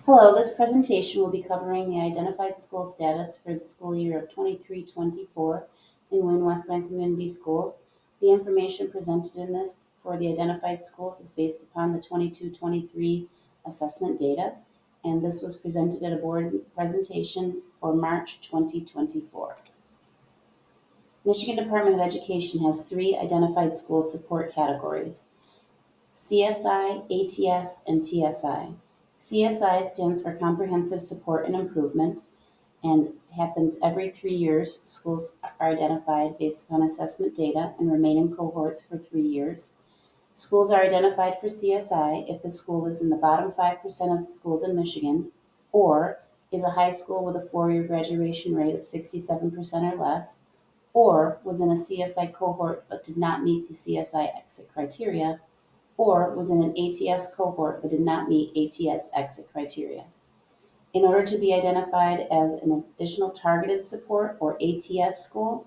Hello, this presentation will be covering the identified school status for the school year of 23-24 in Wayne Westland Community Schools. The information presented in this for the identified schools is based upon the 22-23 assessment data, and this was presented at a board presentation for March 2024. Michigan Department of Education has 3 identified school support categories: CSI, ATS, and TSI. CSI stands for Comprehensive Support and Improvement and happens every 3 years. Schools are identified based upon assessment data and remain in cohorts for 3 years. Schools are identified for CSI if the school is in the bottom 5% of schools in Michigan or is a high school with a 4-year graduation rate of 67% or less, or was in a CSI cohort but did not meet the CSI exit criteria, or was in an ATS cohort but did not meet ATS exit criteria. In order to be identified as an additional targeted support or ATS school,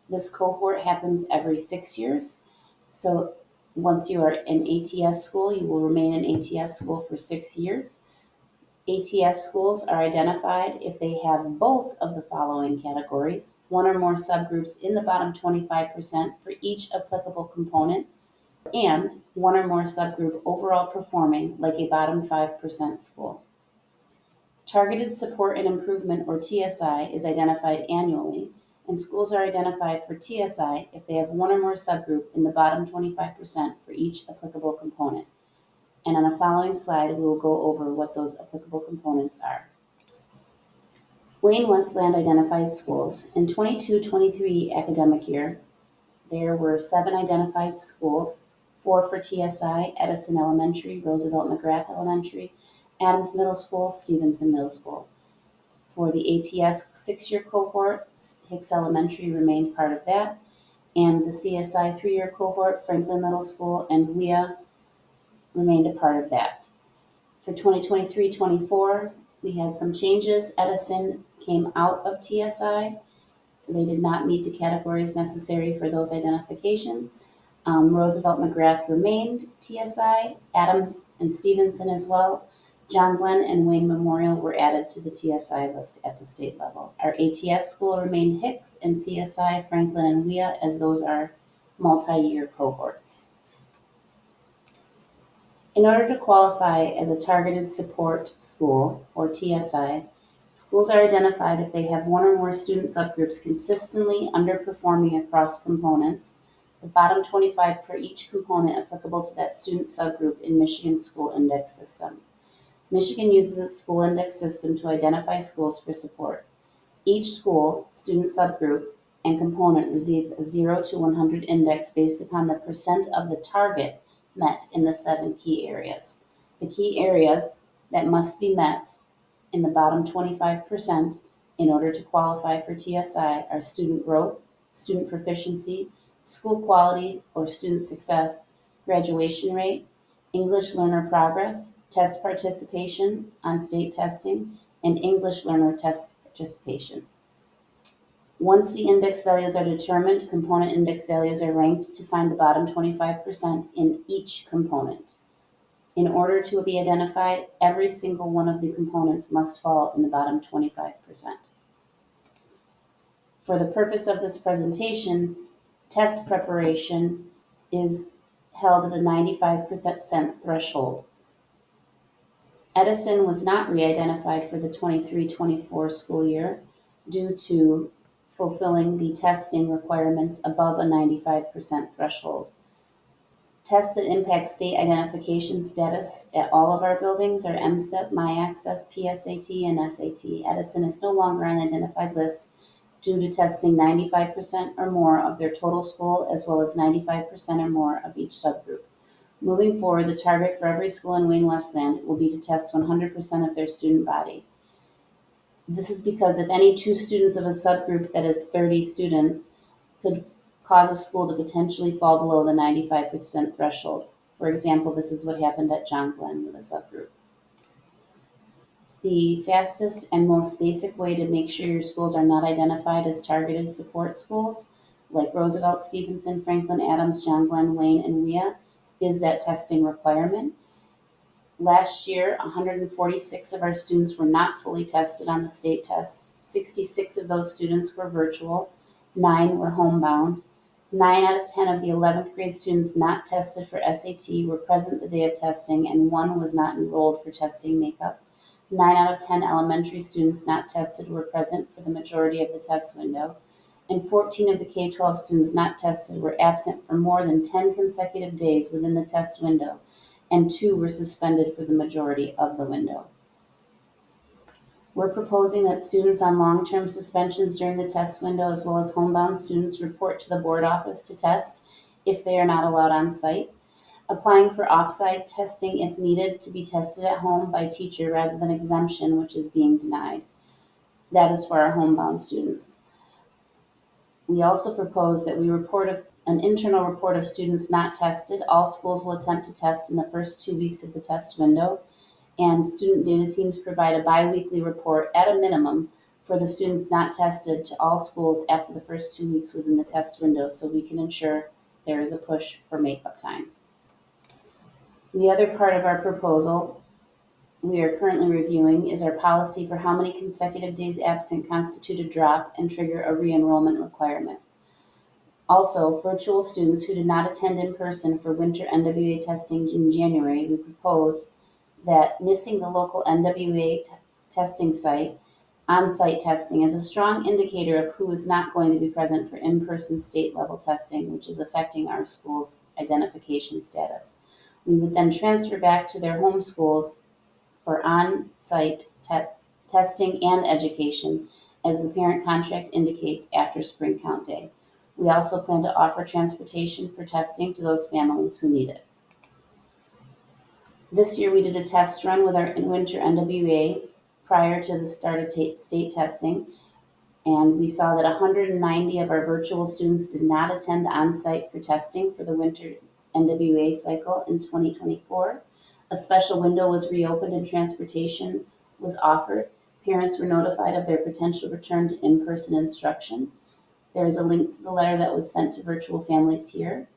this cohort happens every 6 years. So once you are in ATS school, you will remain in ATS school for 6 years. ATS schools are identified if they have both of the following categories: one or more subgroups in the bottom 25% for each applicable component, and one or more subgroup overall performing like a bottom 5% school. Targeted Support and Improvement, or TSI, is identified annually, and schools are identified for TSI if they have one or more subgroup in the bottom 25% for each applicable component. And on a following slide, we will go over what those applicable components are. Wayne Westland identified schools. In 22-23 academic year, there were 7 identified schools: 4 for TSI: Edison Elementary, Roosevelt McGrath Elementary, Adams Middle School, Stevenson Middle School. For the ATS 6-year cohort, Hicks Elementary remained part of that, and the CSI 3-year cohort, Franklin Middle School and WIA remained a part of that. For 2023-24, we had some changes. Edison came out of TSI. They did not meet the categories necessary for those identifications. Roosevelt McGrath remained TSI, Adams and Stevenson as well. John Glenn and Wayne Memorial were added to the TSI list at the state level. Our ATS school remained Hicks, and CSI, Franklin, and WIA, as those are multi-year cohorts. In order to qualify as a targeted support school, or TSI, schools are identified if they have one or more student subgroups consistently underperforming across components, the bottom 25 per each component applicable to that student subgroup in Michigan's school index system. Michigan uses its school index system to identify schools for support. Each school, student subgroup, and component receive a 0 to 100 index based upon the percent of the target met in the 7 key areas. The key areas that must be met in the bottom 25% in order to qualify for TSI are student growth, student proficiency, school quality or student success, graduation rate, English learner progress, test participation on state testing, and English learner test participation. Once the index values are determined, component index values are ranked to find the bottom 25% in each component. In order to be identified, every single one of the components must fall in the bottom 25%. For the purpose of this presentation, test preparation is held at a 95% threshold. Edison was not re-identified for the 23-24 school year due to fulfilling the testing requirements above a 95% threshold. Tests that impact state identification status at all of our buildings are MSTEP, MyAccess, PSAT, and SAT. Edison is no longer on the identified list due to testing 95% or more of their total school, as well as 95% or more of each subgroup. Moving forward, the target for every school in Wayne Westland will be to test 100% of their student body. This is because if any 2 students of a subgroup that is 30 students could cause a school to potentially fall below the 95% threshold. For example, this is what happened at John Glenn with a subgroup. The fastest and most basic way to make sure your schools are not identified as targeted support schools, like Roosevelt, Stevenson, Franklin, Adams, John Glenn, Wayne, and WIA, is that testing requirement. Last year, 146 of our students were not fully tested on the state tests. 66 of those students were virtual, 9 were homebound. 9 out of 10 of the 11th grade students not tested for SAT were present the day of testing, and 1 was not enrolled for testing makeup. 9 out of 10 elementary students not tested were present for the majority of the test window, and 14 of the K-12 students not tested were absent for more than 10 consecutive days within the test window, and 2 were suspended for the majority of the window. We're proposing that students on long-term suspensions during the test window, as well as homebound students, report to the board office to test if they are not allowed on site. Applying for off-site testing if needed to be tested at home by teacher rather than exemption, which is being denied. That is for our homebound students. We also propose that we report an internal report of students not tested. All schools will attempt to test in the first 2 weeks of the test window, and student data teams provide a biweekly report at a minimum for the students not tested to all schools after the first 2 weeks within the test window, so we can ensure there is a push for makeup time. The other part of our proposal we are currently reviewing is our policy for how many consecutive days absent constitute a drop and trigger a re-enrollment requirement. Also, virtual students who did not attend in person for winter NWA testing in January, we propose that missing the local NWA testing site, on-site testing, is a strong indicator of who is not going to be present for in-person state-level testing, which is affecting our school's identification status. We would then transfer back to their home schools for on-site testing and education, as the parent contract indicates after spring count day. We also plan to offer transportation for testing to those families who need it. This year we did a test run with our winter NWA prior to the start of state testing, and we saw that 190 of our virtual students did not attend on-site for testing for the winter NWA cycle in 2024. A special window was reopened and transportation was offered. Parents were notified of their potential return to in-person instruction. There is a link to the letter that was sent to virtual families here.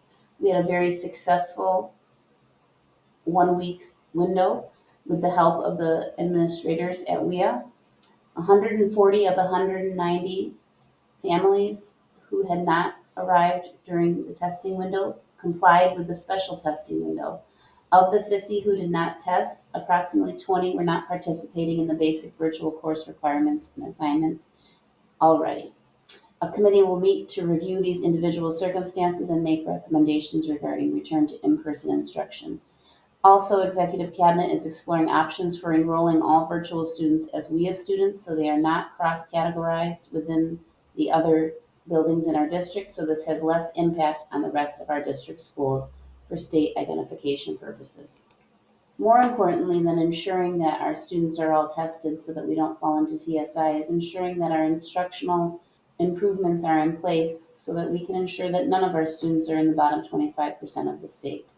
We had a very successful 1 week's window with the help of the administrators at WIA. 140 of the 190 families who had not arrived during the testing window complied with the special testing window. Of the 50 who did not test, approximately 20 were not participating in the basic virtual course requirements and assignments already. A committee will meet to review these individual circumstances and make recommendations regarding return to in-person instruction. Also, Executive Cabinet is exploring options for enrolling all virtual students as WIA students, so they are not cross-categorized within the other buildings in our district, so this has less impact on the rest of our district schools for state identification purposes. More importantly than ensuring that our students are all tested so that we don't fall into TSI is ensuring that our instructional improvements are in place so that we can ensure that none of our students are in the bottom 25% of the state.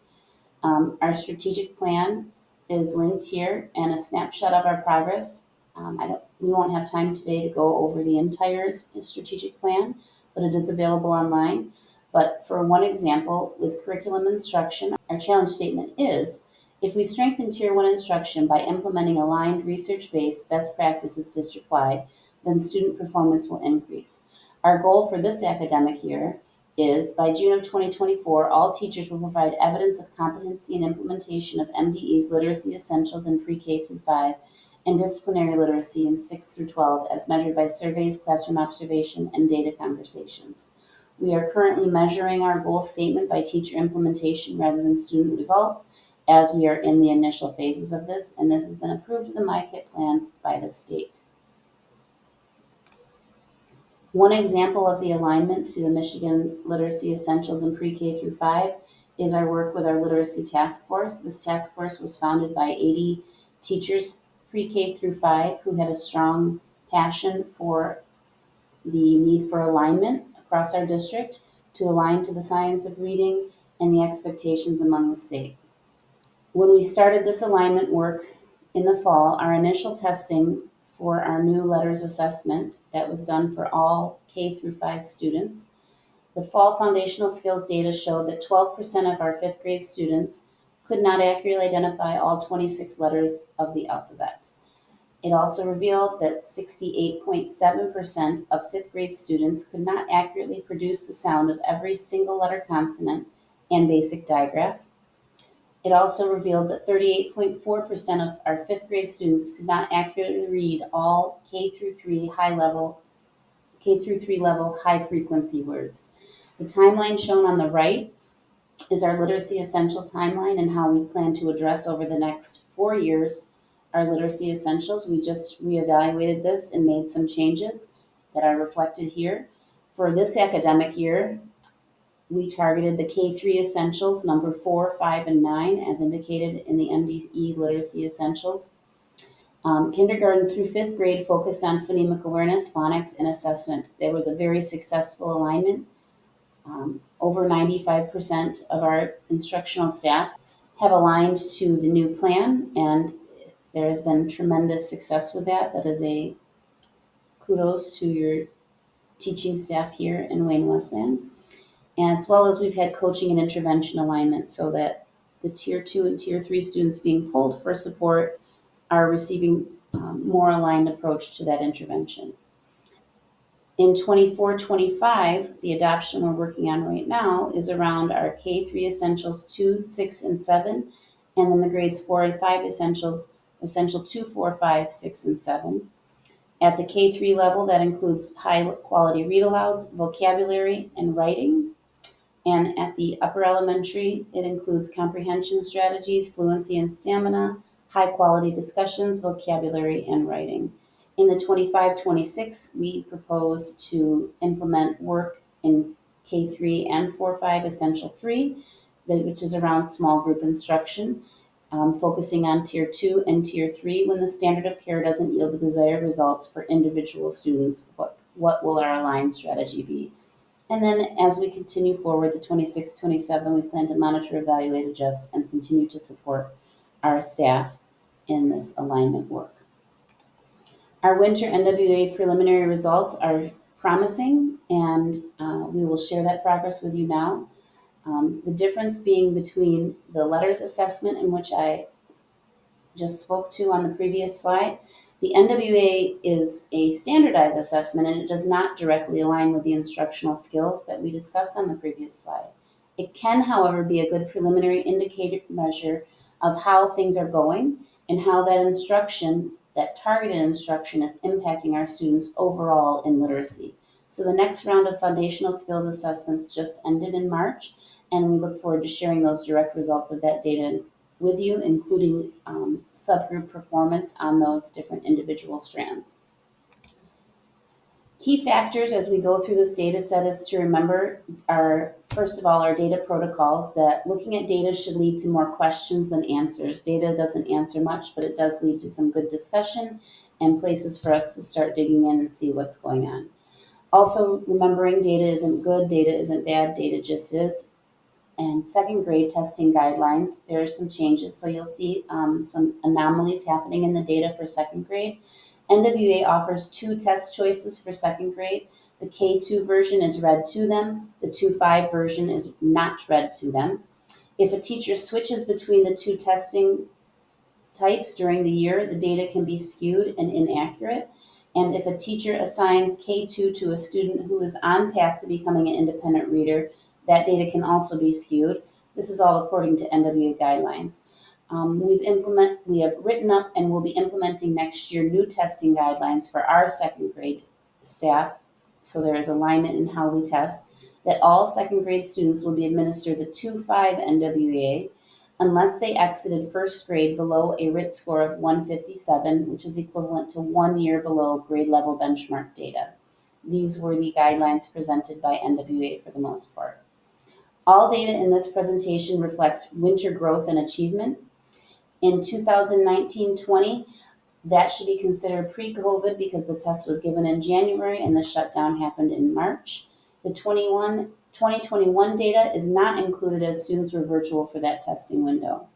Our strategic plan is linked here and a snapshot of our progress. We won't have time today to go over the entire strategic plan, but it is available online. But for one example, with curriculum instruction, our challenge statement is, if we strengthen Tier 1 instruction by implementing aligned research-based best practices district-wide, then student performance will increase. Our goal for this academic year is by June of 2024, all teachers will provide evidence of competency and implementation of MDE's literacy essentials in pre-K through 5 and disciplinary literacy in 6 through 12 as measured by surveys, classroom observation, and data conversations. We are currently measuring our goal statement by teacher implementation rather than student results, as we are in the initial phases of this, and this has been approved in the MyKit plan by the state. One example of the alignment to the Michigan Literacy Essentials in Pre-K through 5 is our work with our Literacy Task Force. This task force was founded by 80 teachers Pre-K through 5 who had a strong passion for the need for alignment across our district to align to the science of reading and the expectations among the state. When we started this alignment work in the fall, our initial testing for our new letters assessment that was done for all K through 5 students, the fall foundational skills data showed that 12% of our 5th grade students could not accurately identify all 26 letters of the alphabet. It also revealed that 68.7% of fifth grade students could not accurately produce the sound of every single letter consonant and basic digraph. It also revealed that 38.4% of our fifth grade students could not accurately read all K through 3 level high frequency words. The timeline shown on the right is our literacy essential timeline and how we plan to address over the next 4 years our literacy essentials. We just reevaluated this and made some changes that are reflected here. For this academic year, we targeted the K3 essentials, number 4, 5, and 9, as indicated in the MDE literacy essentials. Kindergarten through fifth grade focused on phonemic awareness, phonics, and assessment. There was a very successful alignment. Over 95% of our instructional staff have aligned to the new plan, and there has been tremendous success with that. That is a kudos to your teaching staff here in Wayne Westland, as well as we've had coaching and intervention alignment so that the Tier 2 and Tier 3 students being pulled for support are receiving more aligned approach to that intervention. In 24-25, the adoption we're working on right now is around our K3 Essentials 2, 6, and 7, and then the grades 4 and 5 Essentials, Essential 2, 4, 5, 6, and 7. At the K3 level, that includes high quality read alouds, vocabulary, and writing. And at the upper elementary, it includes comprehension strategies, fluency and stamina, high quality discussions, vocabulary, and writing. In the 25-26, we propose to implement work in K3 and 4-5 Essential 3, which is around small group instruction, focusing on Tier 2 and Tier 3 when the standard of care doesn't yield the desired results for individual students. What will our aligned strategy be? And then as we continue forward, the 26-27, we plan to monitor, evaluate, adjust, and continue to support our staff in this alignment work. Our winter NWA preliminary results are promising, and we will share that progress with you now. The difference being between the letters assessment, in which I just spoke to on the previous slide. The NWA is a standardized assessment and it does not directly align with the instructional skills that we discussed on the previous slide. It can, however, be a good preliminary indicator measure of how things are going and how that instruction, that targeted instruction, is impacting our students overall in literacy. So the next round of foundational skills assessments just ended in March, and we look forward to sharing those direct results of that data with you, including subgroup performance on those different individual strands. Key factors as we go through this data set is to remember our, first of all, our data protocols, that looking at data should lead to more questions than answers. Data doesn't answer much, but it does lead to some good discussion and places for us to start digging in and see what's going on. Also, remembering data isn't good, data isn't bad, data just is. And second grade testing guidelines, there are some changes. So you'll see some anomalies happening in the data for second grade. NWA offers 2 test choices for second grade. The K2 version is read to them. The 2.5 version is not read to them. If a teacher switches between the 2 testing types during the year, the data can be skewed and inaccurate. And if a teacher assigns K2 to a student who is on path to becoming an independent reader, that data can also be skewed. This is all according to NWA guidelines. We have written up and will be implementing next year new testing guidelines for our second grade staff, so there is alignment in how we test, that all second grade students will be administered the 2.5 NWA unless they exited first grade below a RIT score of 157, which is equivalent to 1 year below grade level benchmark data. These were the guidelines presented by NWA for the most part. All data in this presentation reflects winter growth and achievement. In 2019-20, that should be considered pre-COVID because the test was given in January and the shutdown happened in March. The 2021 data is not included as students were virtual for that testing window.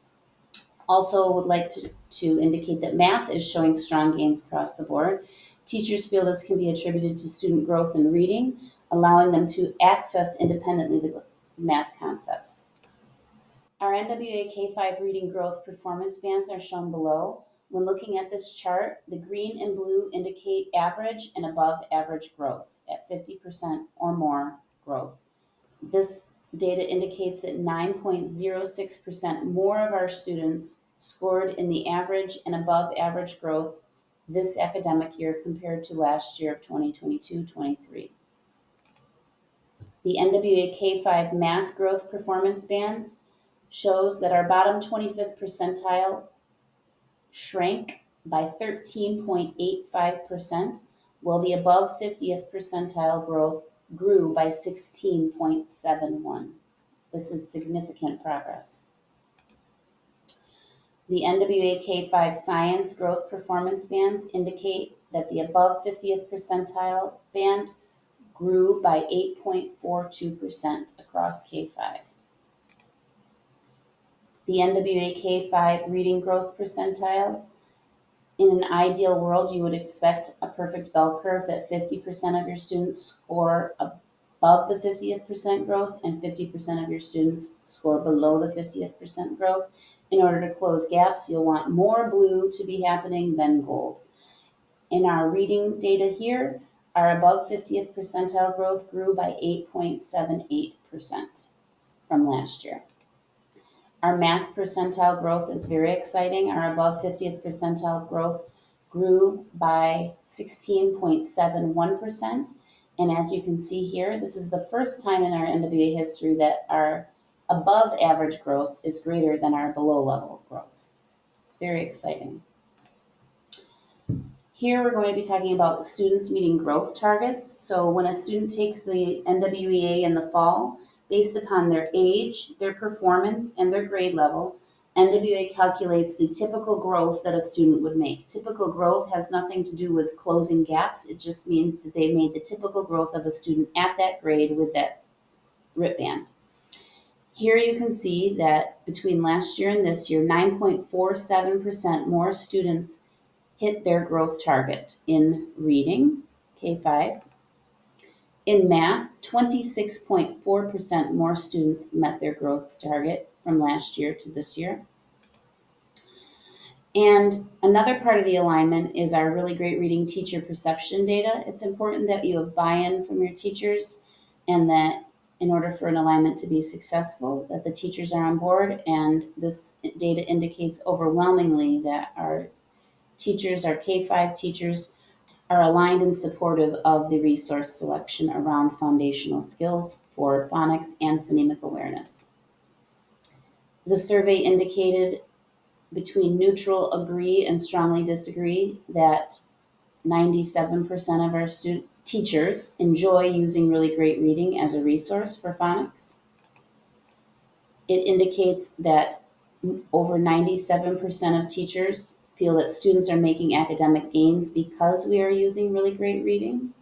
Also would like to indicate that math is showing strong gains across the board. Teachers feel this can be attributed to student growth in reading, allowing them to access independently the math concepts. Our NWA K-5 reading growth performance bands are shown below. When looking at this chart, the green and blue indicate average and above average growth at 50% or more growth. This data indicates that 9.06% more of our students scored in the average and above average growth this academic year compared to last year of 2022-23. The NWA K-5 math growth performance bands shows that our bottom 25th percentile shrank by 13.85%, while the above 50th percentile growth grew by 16.71. This is significant progress. The NWA K-5 science growth performance bands indicate that the above 50th percentile band grew by 8.42% across K-5. The NWA K-5 reading growth percentiles. In an ideal world, you would expect a perfect bell curve that 50% of your students score above the 50th percent growth and 50% of your students score below the 50th percent growth. In order to close gaps, you'll want more blue to be happening than gold. In our reading data here, our above 50th percentile growth grew by 8.78% from last year. Our math percentile growth is very exciting. Our above 50th percentile growth grew by 16.71%. And as you can see here, this is the first time in our NWA history that our above average growth is greater than our below level growth. It's very exciting. Here we're going to be talking about students meeting growth targets. So when a student takes the NWEA in the fall, based upon their age, their performance, and their grade level, NWA calculates the typical growth that a student would make. Typical growth has nothing to do with closing gaps. It just means that they made the typical growth of a student at that grade with that RIP band. Here you can see that between last year and this year, 9.47% more students hit their growth target in reading, K-5. In math, 26.4% more students met their growth target from last year to this year. And another part of the alignment is our really great reading teacher perception data. It's important that you have buy-in from your teachers and that in order for an alignment to be successful, that the teachers are on board. And this data indicates overwhelmingly that our teachers, our K-5 teachers, are aligned and supportive of the resource selection around foundational skills for phonics and phonemic awareness. The survey indicated between neutral, agree, and strongly disagree that 97% of our teachers enjoy using really great reading as a resource for phonics. It indicates that over 97% of teachers feel that students are making academic gains because we are using really great reading.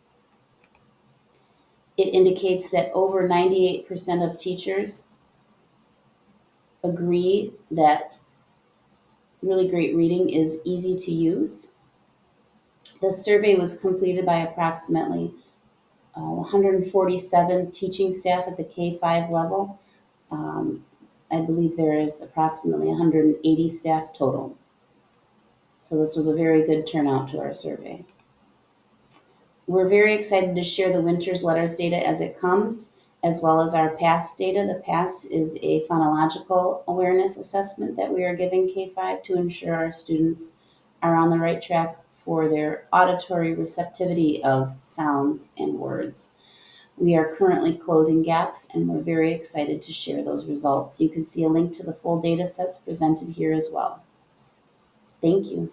It indicates that over 98% of teachers agree that really great reading is easy to use. The survey was completed by approximately 147 teaching staff at the K-5 level. I believe there is approximately 180 staff total. So this was a very good turnout to our survey. We're very excited to share the Winters Letters data as it comes, as well as our PASS data. The PASS is a phonological awareness assessment that we are giving K-5 to ensure our students are on the right track for their auditory receptivity of sounds and words. We are currently closing gaps, and we're very excited to share those results. You can see a link to the full data sets presented here as well. Thank you.